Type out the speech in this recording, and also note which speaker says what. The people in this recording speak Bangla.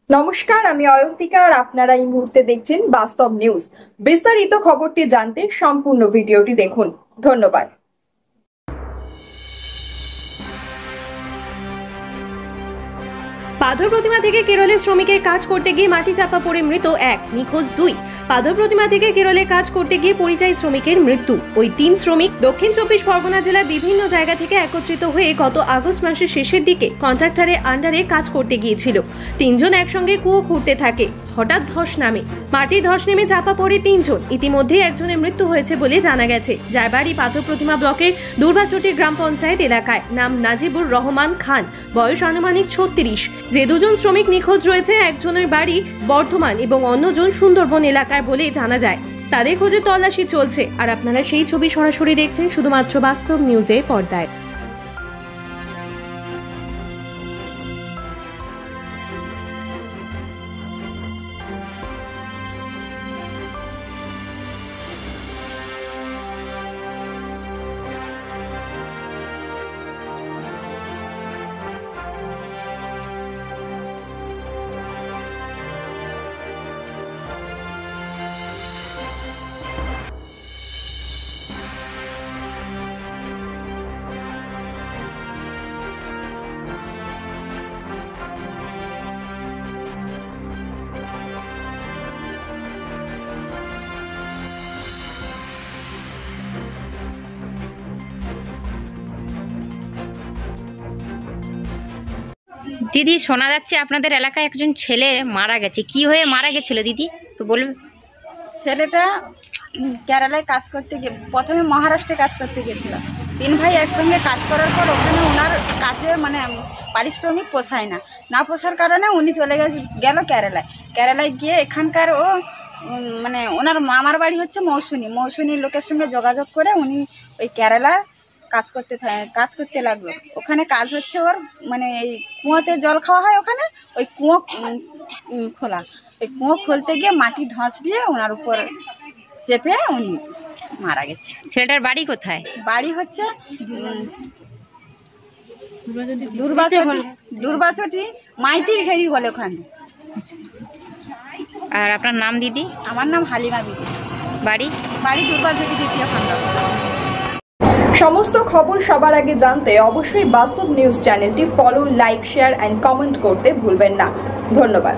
Speaker 1: নমস্কার, আমি অয়ন্তিকা আর আপনারা এই মুহূর্তে দেখছেন বাস্তব নিউজ। বিস্তারিত খবরটি জানতে সম্পূর্ণ ভিডিওটি দেখুন। ধন্যবাদ।
Speaker 2: পাথর প্রতিমা থেকে কেরলে শ্রমিকের কাজ করতে গিয়ে মাটি চাপা পড়ে মৃত এক, নিখোঁজ দুই। পাথর প্রতিমা থেকে কেরলে কাজ করতে গিয়ে পরিযায়ী শ্রমিকের মৃত্যু। ওই 3 শ্রমিক দক্ষিণ 24 পরগনা জেলার বিভিন্ন জায়গা থেকে একত্রিত হয়ে গত আগস্ট মাসের শেষের দিকে কন্ট্রাক্টরের আন্ডারে কাজ করতে গিয়েছিল। 3 জন একসঙ্গে কুয়ো খুঁড়তে থাকে। হঠাৎ ধস নামে, মাটি ধস নেমে চাপা পড়ে 3 জন। ইতিমধ্যে একজনের মৃত্যু হয়েছে বলে জানা গেছে, যার বাড়ি পাথর প্রতিমা ব্লকের দুর্বাচটি গ্রাম পঞ্চায়েত এলাকায়। নাম নাজিবুর রহমান খান, বয়স আনুমানিক 36। যে 2 জন শ্রমিক নিখোঁজ রয়েছে, একজনের বাড়ি বর্ধমান এবং অন্যজন সুন্দরবন এলাকার বলে জানা যায়। তাদের খোঁজে তল্লাশি চলছে। আর আপনারা সেই ছবি সরাসরি দেখছেন শুধুমাত্র বাস্তব নিউজের পর্দায়।
Speaker 3: দিদি, শোনা যাচ্ছে আপনাদের এলাকায় একজন ছেলে মারা গেছে। কি হয়ে মারা গেছিল দিদি, একটু বলবে?
Speaker 4: ছেলেটা কেরালায় কাজ করতে গিয়ে, প্রথমে মহারাষ্ট্রে কাজ করতে গিয়েছিল। 3 ভাই একসঙ্গে কাজ করার পর ওখানে ওনার কাজে পারিশ্রমিক পোষায় না পোষার কারণে উনি চলে গেল কেরালায় গিয়ে এখানকার ওনার মামার বাড়ি হচ্ছে মৌসুনি লোকের সঙ্গে যোগাযোগ করে উনি ওই কেরালার কাজ করতে লাগলো। ওখানে কাজ হচ্ছে ওর এই কুয়োতে জল খাওয়া হয়, ওখানে ওই কুয়ো খোলা। ওই কুয়ো খুলতে গিয়ে মাটি ধস দিয়ে ওনার উপর চেপে উনি মারা গেছে।
Speaker 3: ছেলেটার বাড়ি কোথায়?
Speaker 4: বাড়ি হচ্ছে দুর্বাচটি মাইতির ঘেরি বলে ওখানে।
Speaker 3: আর আপনার নাম দিদি?
Speaker 4: আমার নাম হালিমা বিবি।
Speaker 3: বাড়ি
Speaker 4: দুর্বাচটি 2য় খণ্ড।
Speaker 1: সমস্ত খবর সবার আগে জানতে অবশ্যই বাস্তব নিউজ চ্যানেলটি follow, like, share and comment করতে ভুলবেন না। ধন্যবাদ।